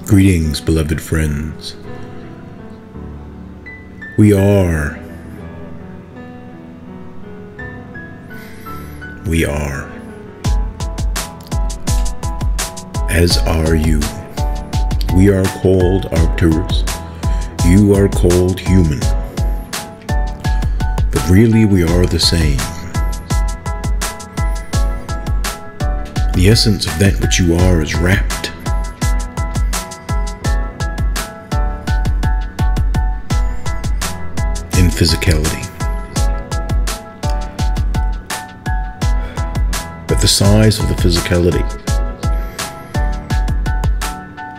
Greetings, beloved friends. We are. As are you. We are called Arcturus. You are called human. But really we are the same. The essence of that which you are is wrapped in physicality. But the size of the physicality,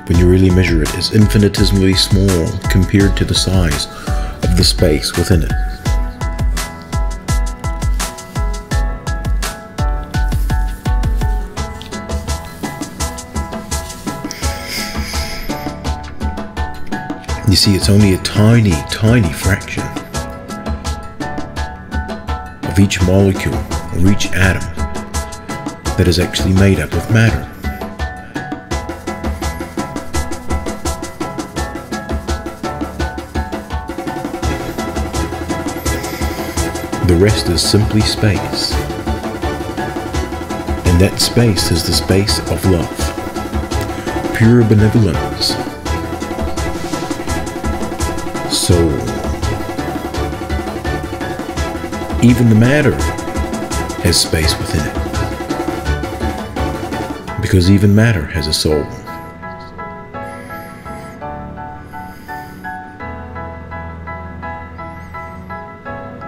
when you really measure it, is infinitesimally small compared to the size of the space within it. You see, it's only a tiny, tiny fraction of each molecule or each atom that is actually made up of matter. The rest is simply space. And that space is the space of love, pure benevolence, soul. Even the matter has space within it, because even matter has a soul.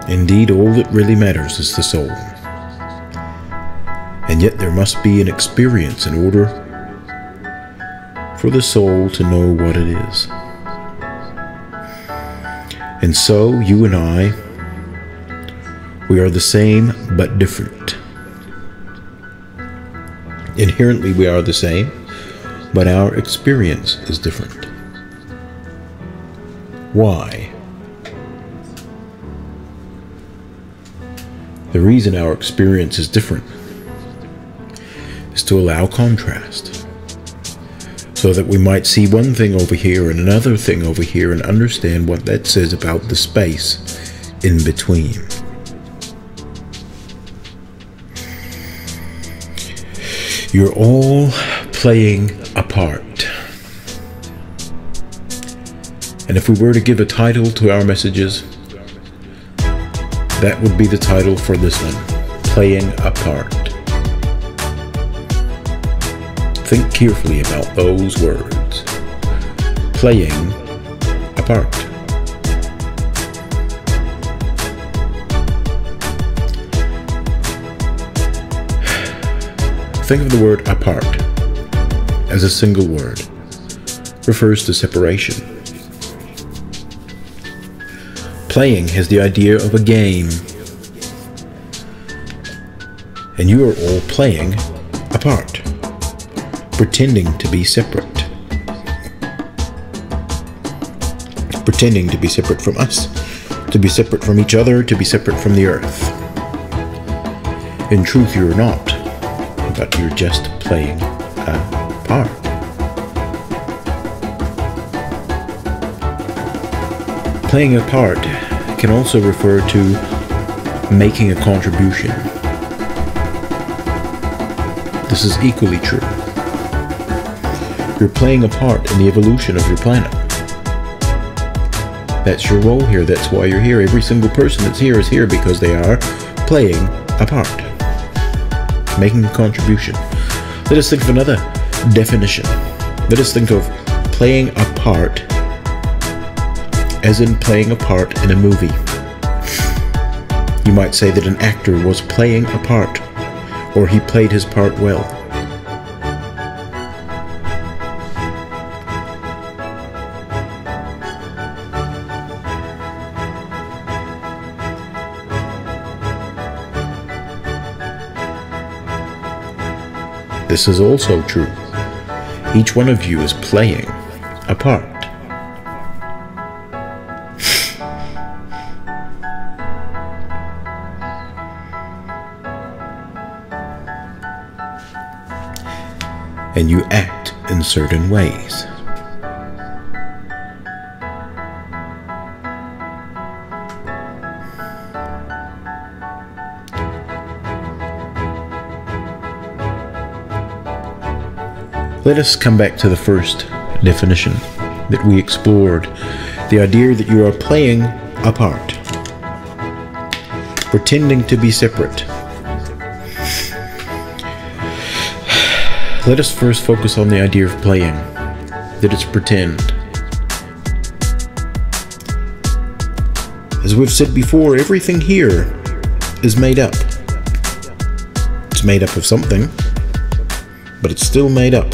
Indeed, all that really matters is the soul. And yet there must be an experience in order for the soul to know what it is. And so, you and I, we are the same but different. Inherently we are the same, but our experience is different. Why? The reason our experience is different is to allow contrast, so that we might see one thing over here and another thing over here and understand what that says about the space in between. You're all playing a part. And if we were to give a title to our messages, that would be the title for this one, Playing a Part. Think carefully about those words. Playing a part. Think of the word apart as a single word. Refers to separation. Playing has the idea of a game. And you are all playing a part, pretending to be separate. Pretending to be separate from us, to be separate from each other, to be separate from the earth. In truth, you're not, but you're just playing a part. Playing a part can also refer to making a contribution. This is equally true. You're playing a part in the evolution of your planet. That's your role here. That's why you're here. Every single person that's here is here because they are playing a part, making a contribution. Let us think of another definition. Let us think of playing a part as in playing a part in a movie. You might say that an actor was playing a part, or he played his part well. This is also true. Each one of you is playing a part. And you act in certain ways. Let us come back to the first definition that we explored, the idea that you are playing a part, pretending to be separate. Let us first focus on the idea of playing, that it's pretend. As we've said before, everything here is made up. It's made up of something, but it's still made up.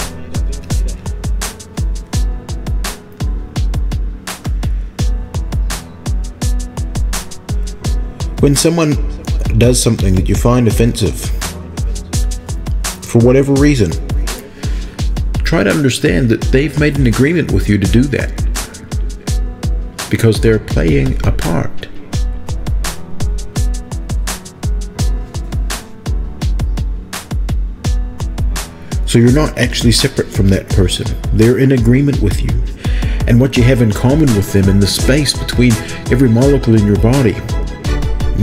When someone does something that you find offensive, for whatever reason, try to understand that they've made an agreement with you to do that, because they're playing a part. So you're not actually separate from that person. They're in agreement with you. And what you have in common with them in the space between every molecule in your body,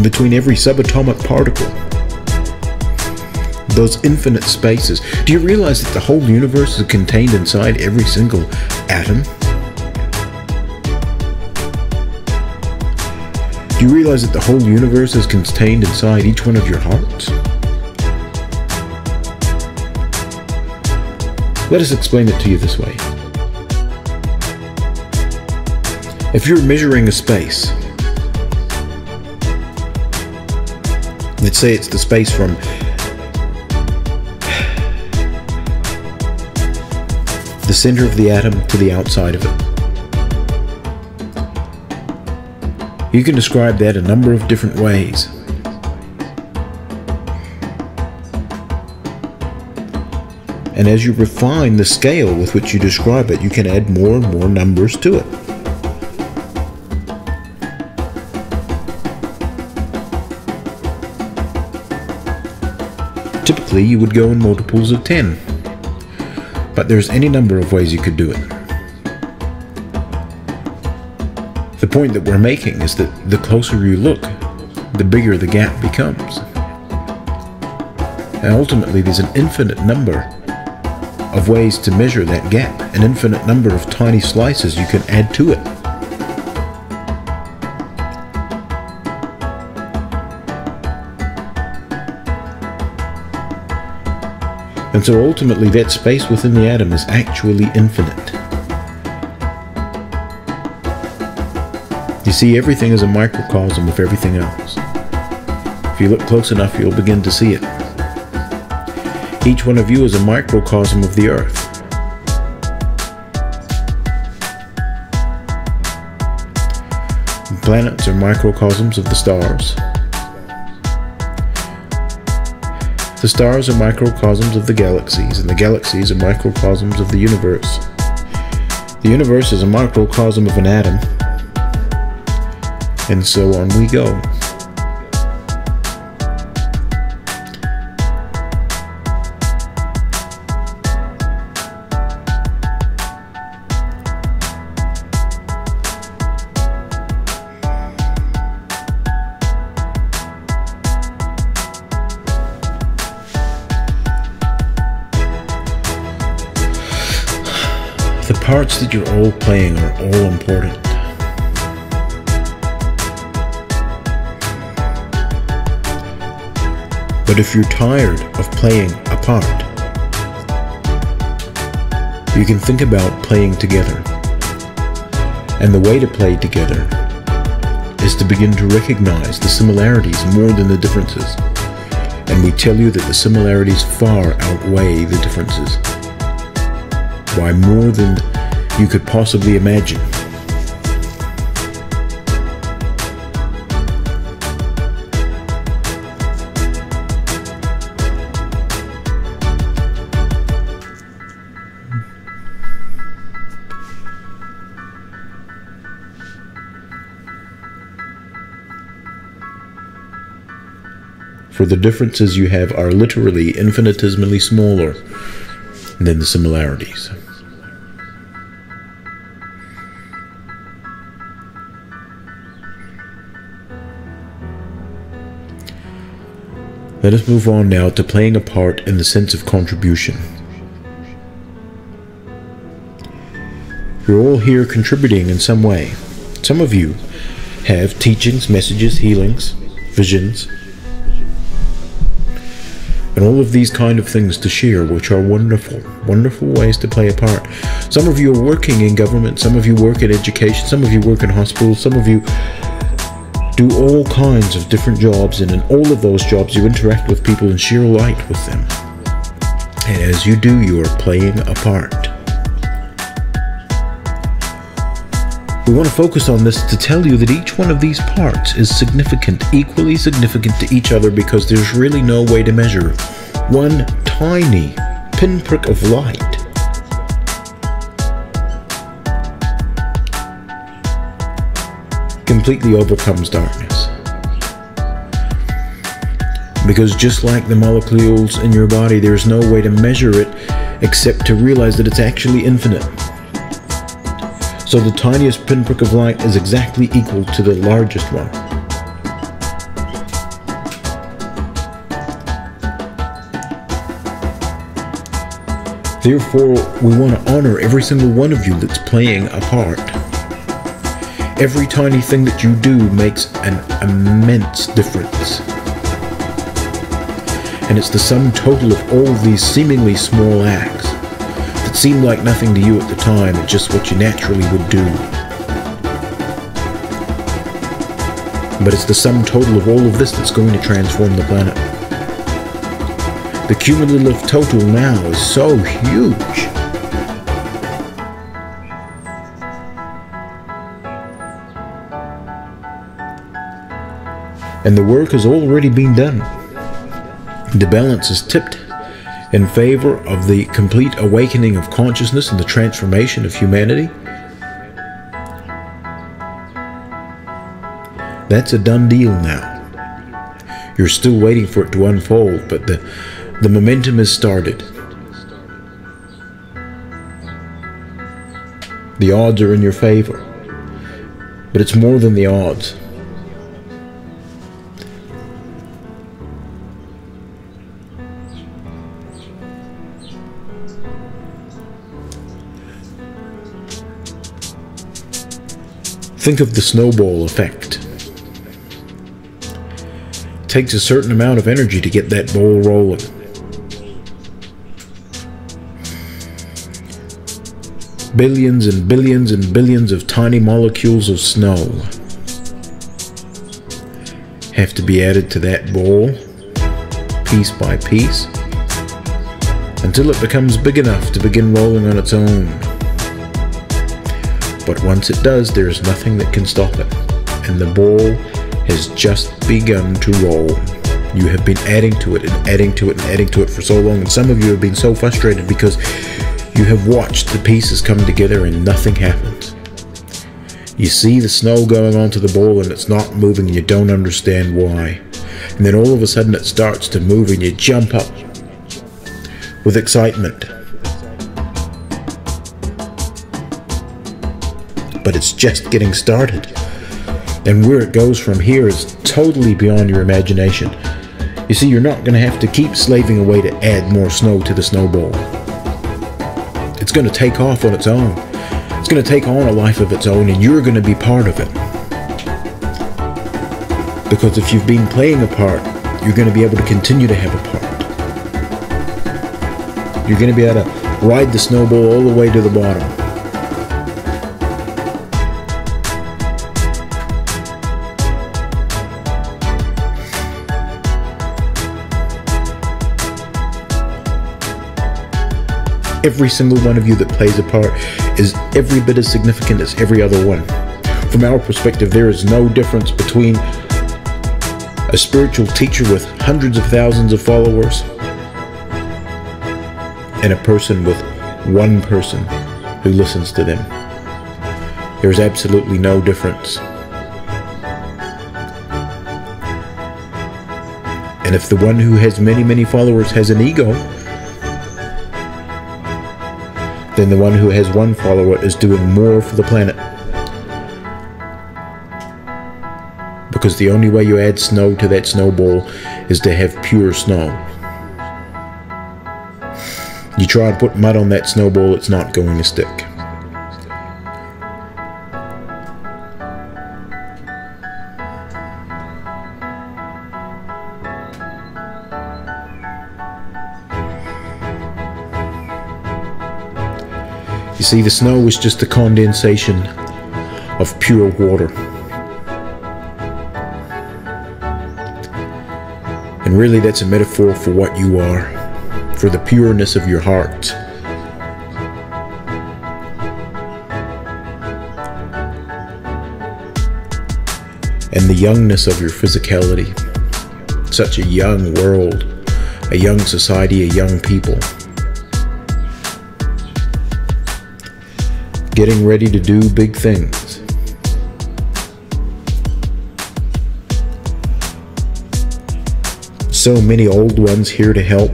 between every subatomic particle, those infinite spaces. Do you realize that the whole universe is contained inside every single atom? Do you realize that the whole universe is contained inside each one of your hearts? Let us explain it to you this way. If you're measuring a space, let's say it's the space from the center of the atom to the outside of it. You can describe that a number of different ways. And as you refine the scale with which you describe it, you can add more and more numbers to it. Typically, you would go in multiples of 10, but there's any number of ways you could do it. The point that we're making is that the closer you look, the bigger the gap becomes. And ultimately, there's an infinite number of ways to measure that gap, an infinite number of tiny slices you can add to it. And so ultimately that space within the atom is actually infinite. You see, everything is a microcosm of everything else. If you look close enough, you'll begin to see it. Each one of you is a microcosm of the earth. Planets are microcosms of the stars. The stars are microcosms of the galaxies, and the galaxies are microcosms of the universe. The universe is a microcosm of an atom, and so on we go. The parts that you're all playing are all important. But if you're tired of playing a part, you can think about playing together. And the way to play together is to begin to recognize the similarities more than the differences. And we tell you that the similarities far outweigh the differences, by more than you could possibly imagine. For the differences you have are literally infinitesimally smaller than the similarities. Let us move on now to playing a part in the sense of contribution. You're all here contributing in some way. Some of you have teachings, messages, healings, visions, and all of these kind of things to share, which are wonderful, wonderful ways to play a part. Some of you are working in government, some of you work in education, some of you work in hospitals, some of you do all kinds of different jobs, and in all of those jobs you interact with people and share light with them. And as you do, you are playing a part. We want to focus on this to tell you that each one of these parts is significant, equally significant to each other, because there's really no way to measure. One tiny pinprick of light completely overcomes darkness. Because just like the molecules in your body, there's no way to measure it except to realize that it's actually infinite. So the tiniest pinprick of light is exactly equal to the largest one. Therefore, we want to honor every single one of you that's playing a part. Every tiny thing that you do makes an immense difference. And it's the sum total of all these seemingly small acts that seem like nothing to you at the time, and just what you naturally would do. But it's the sum total of all of this that's going to transform the planet. The cumulative total now is so huge. And the work has already been done. The balance is tipped in favor of the complete awakening of consciousness and the transformation of humanity. That's a done deal now. You're still waiting for it to unfold, but the momentum has started. The odds are in your favor, but it's more than the odds. Think of the snowball effect. It takes a certain amount of energy to get that ball rolling. Billions and billions and billions of tiny molecules of snow have to be added to that ball, piece by piece, until it becomes big enough to begin rolling on its own. But once it does, there is nothing that can stop it, and the ball has just begun to roll. You have been adding to it and adding to it and adding to it for so long, and some of you have been so frustrated because you have watched the pieces come together and nothing happens. You see the snow going onto the ball and it's not moving, and you don't understand why. And then all of a sudden it starts to move and you jump up with excitement. But it's just getting started. And where it goes from here is totally beyond your imagination. You see, you're not going to have to keep slaving away to add more snow to the snowball. It's going to take off on its own. It's going to take on a life of its own, and you're going to be part of it. Because if you've been playing a part, you're going to be able to continue to have a part. You're going to be able to ride the snowball all the way to the bottom. Every single one of you that plays a part is every bit as significant as every other one. From our perspective, there is no difference between a spiritual teacher with hundreds of thousands of followers and a person with one person who listens to them. There's absolutely no difference. And if the one who has many, many followers has an ego, then the one who has one follower is doing more for the planet. Because the only way you add snow to that snowball is to have pure snow. You try and put mud on that snowball, it's not going to stick. You see, the snow is just the condensation of pure water. And really, that's a metaphor for what you are, for the pureness of your heart. And the youngness of your physicality. Such a young world, a young society, a young people. Getting ready to do big things. So many old ones here to help.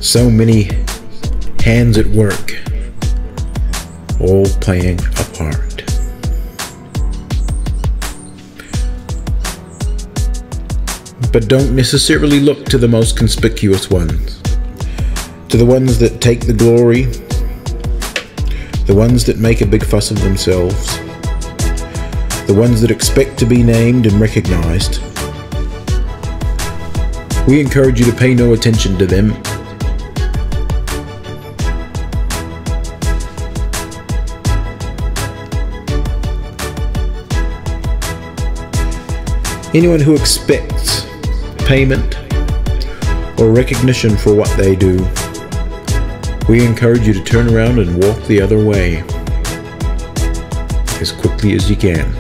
So many hands at work, all playing a part. But don't necessarily look to the most conspicuous ones, to the ones that take the glory, the ones that make a big fuss of themselves, the ones that expect to be named and recognized. We encourage you to pay no attention to them. Anyone who expects payment or recognition for what they do, we encourage you to turn around and walk the other way as quickly as you can.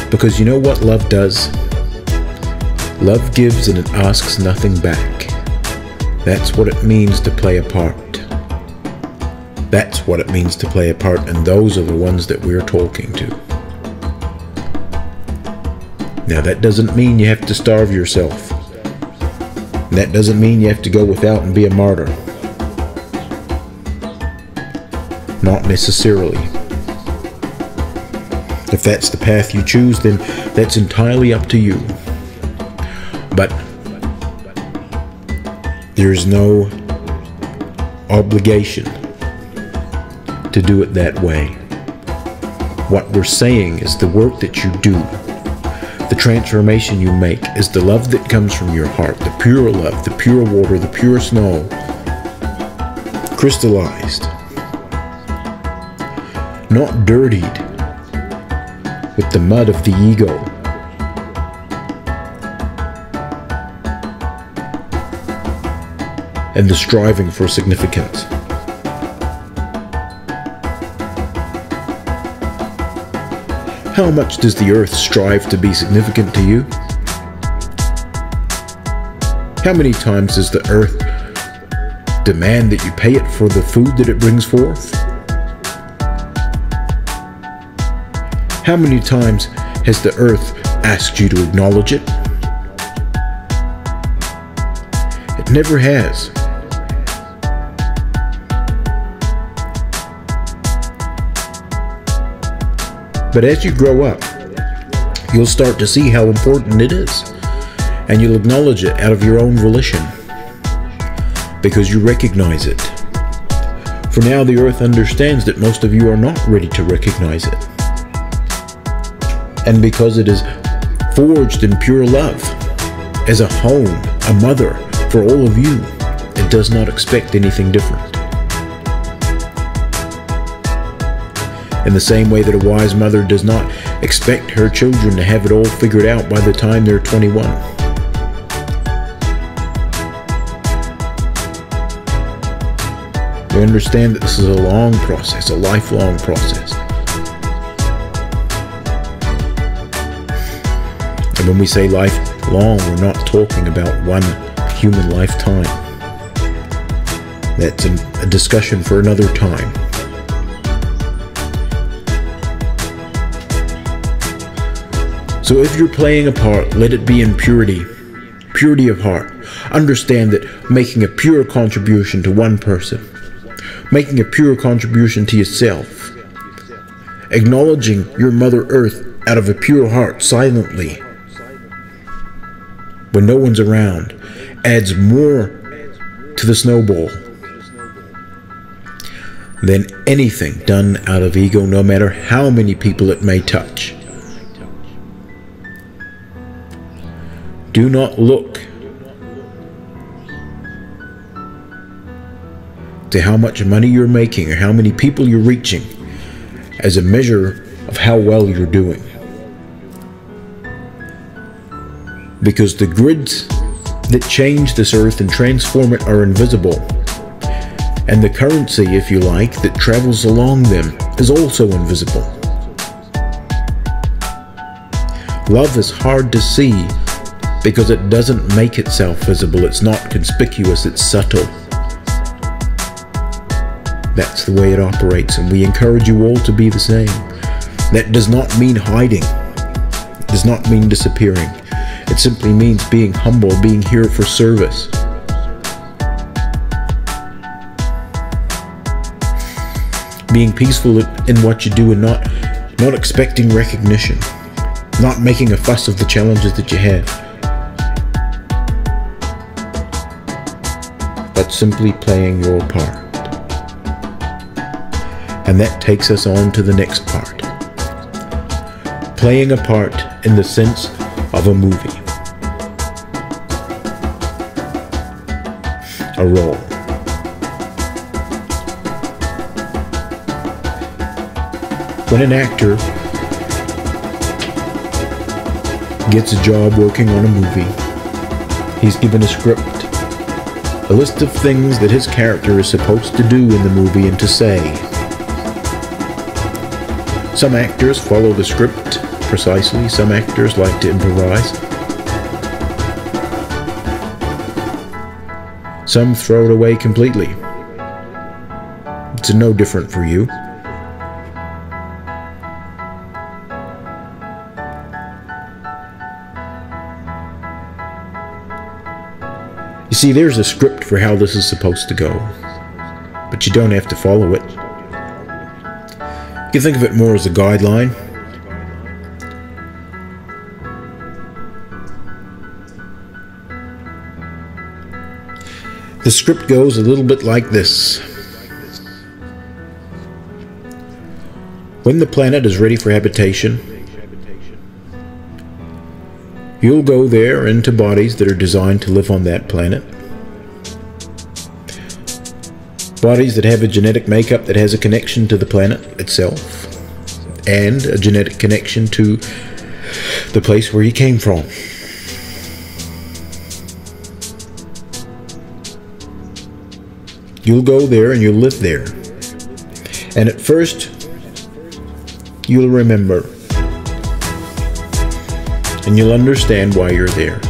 Because you know what love does? Love gives and it asks nothing back. That's what it means to play a part. That's what it means to play a part, and those are the ones that we're talking to. Now, that doesn't mean you have to starve yourself. And that doesn't mean you have to go without and be a martyr. Not necessarily. If that's the path you choose, then that's entirely up to you. But there's no obligation to do it that way. What we're saying is the work that you do, the transformation you make, is the love that comes from your heart, the pure love, the pure water, the pure snow, crystallized, not dirtied with the mud of the ego. And the striving for significance. How much does the earth strive to be significant to you? How many times does the earth demand that you pay it for the food that it brings forth? How many times has the earth asked you to acknowledge it? It never has. But as you grow up, you'll start to see how important it is, and you'll acknowledge it out of your own volition, because you recognize it. For now, the earth understands that most of you are not ready to recognize it. And because it is forged in pure love, as a home, a mother for all of you, it does not expect anything different. In the same way that a wise mother does not expect her children to have it all figured out by the time they're 21. We understand that this is a long process, a lifelong process. And when we say lifelong, we're not talking about one human lifetime. That's a discussion for another time. So if you're playing a part, let it be in purity, purity of heart. Understand that making a pure contribution to one person, making a pure contribution to yourself, acknowledging your Mother Earth out of a pure heart silently, when no one's around, adds more to the snowball than anything done out of ego, no matter how many people it may touch. Do not look to how much money you're making or how many people you're reaching as a measure of how well you're doing. Because the grids that change this earth and transform it are invisible. And the currency, if you like, that travels along them is also invisible. Love is hard to see because it doesn't make itself visible. It's not conspicuous, it's subtle. That's the way it operates, and we encourage you all to be the same. That does not mean hiding. It does not mean disappearing. It simply means being humble, being here for service. Being peaceful in what you do and not expecting recognition. Not making a fuss of the challenges that you have. But simply playing your part. And that takes us on to the next part. Playing a part in the sense of a movie. A role. When an actor gets a job working on a movie, he's given a script, a list of things that his character is supposed to do in the movie and to say. Some actors follow the script precisely, some actors like to improvise. Some throw it away completely. It's no different for you. You see, there's a script for how this is supposed to go, but you don't have to follow it. You can think of it more as a guideline. The script goes a little bit like this. When the planet is ready for habitation, you'll go there into bodies that are designed to live on that planet. Bodies that have a genetic makeup that has a connection to the planet itself, and a genetic connection to the place where you came from. You'll go there and you'll live there. And at first, you'll remember. And you'll understand why you're there.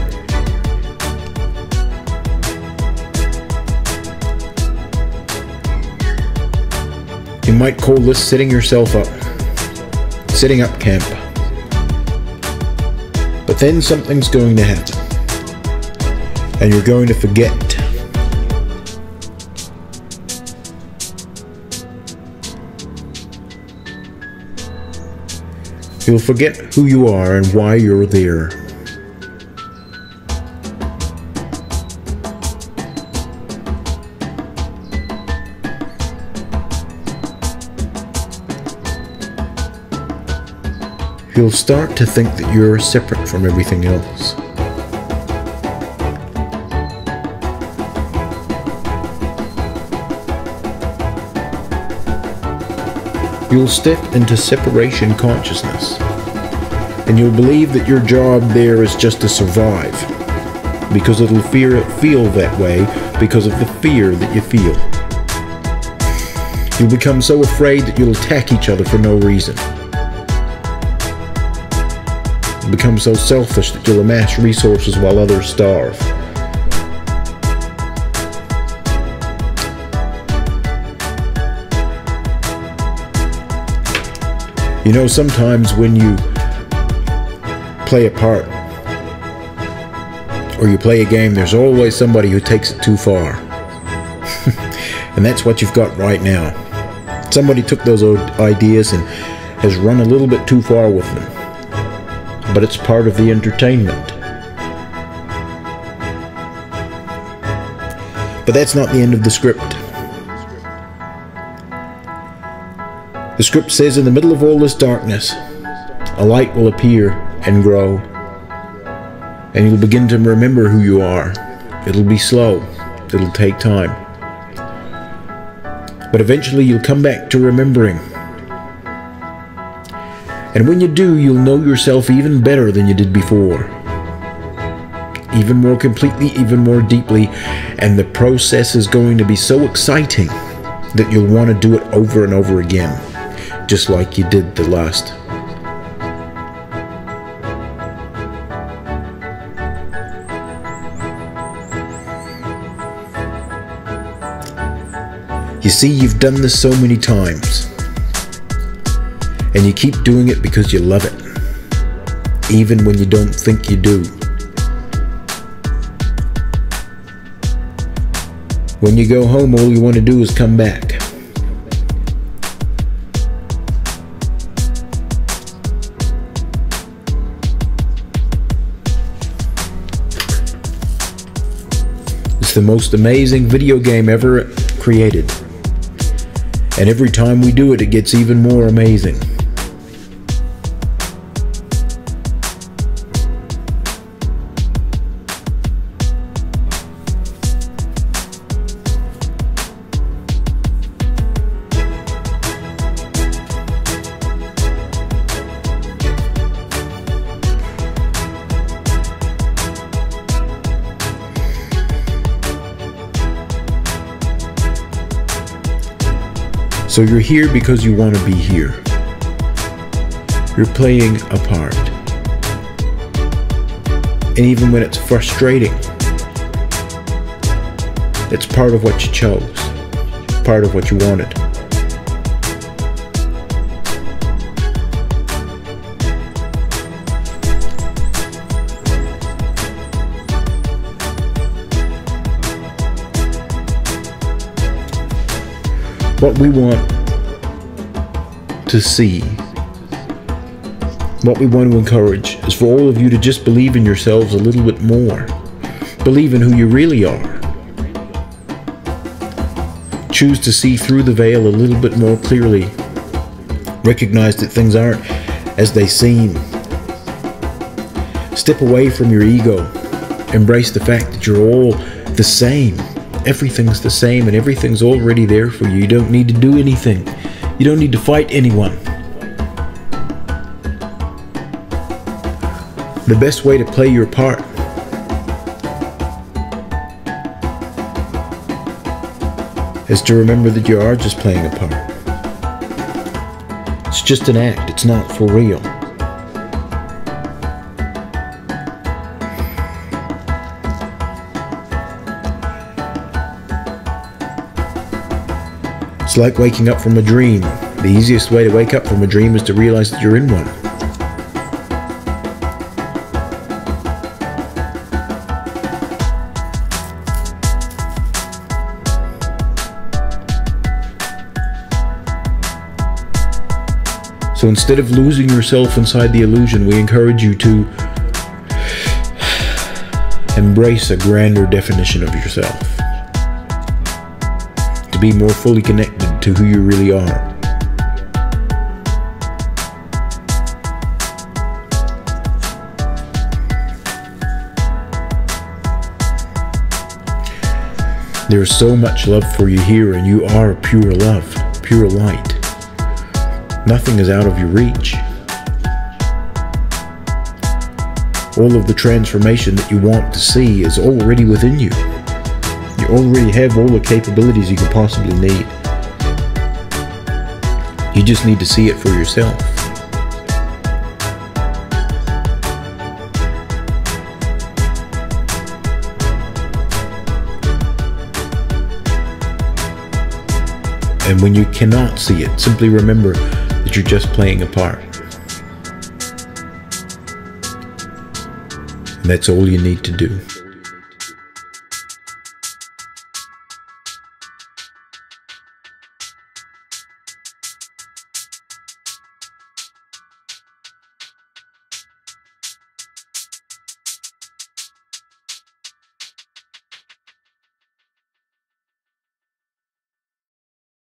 You might call this setting yourself up. Setting up camp. But then something's going to happen. And you're going to forget. You'll forget who you are and why you're there. You'll start to think that you're separate from everything else. You'll step into separation consciousness, and you'll believe that your job there is just to survive, because it'll feel that way because of the fear that you feel. You'll become so afraid that you'll attack each other for no reason. You'll become so selfish that you'll amass resources while others starve. You know, sometimes when you play a part, or you play a game, there's always somebody who takes it too far. And that's what you've got right now. Somebody took those ideas and has run a little bit too far with them. But it's part of the entertainment. But that's not the end of the script. The script says, in the middle of all this darkness, a light will appear and grow. And you'll begin to remember who you are. It'll be slow. It'll take time. But eventually you'll come back to remembering. And when you do, you'll know yourself even better than you did before. Even more completely, even more deeply. And the process is going to be so exciting that you'll want to do it over and over again, just like you did the last. You see, you've done this so many times, and you keep doing it because you love it, even when you don't think you do. When you go home, all you want to do is come back. It's the most amazing video game ever created. And every time we do it, it gets even more amazing. So you're here because you want to be here. You're playing a part. And even when it's frustrating, it's part of what you chose, part of what you wanted. What we want to see, what we want to encourage, is for all of you to just believe in yourselves a little bit more. Believe in who you really are. Choose to see through the veil a little bit more clearly. Recognize that things aren't as they seem. Step away from your ego. Embrace the fact that you're all the same. Everything's the same and everything's already there for you. You don't need to do anything. You don't need to fight anyone. The best way to play your part is to remember that you are just playing a part. It's just an act. It's not for real. It's like waking up from a dream. The easiest way to wake up from a dream is to realize that you're in one. So instead of losing yourself inside the illusion, we encourage you to embrace a grander definition of yourself. To be more fully connected to who you really are. There is so much love for you here, and you are pure love, pure light. Nothing is out of your reach. All of the transformation that you want to see is already within you. You already have all the capabilities you could possibly need. You just need to see it for yourself. And when you cannot see it, simply remember that you're just playing a part. And that's all you need to do.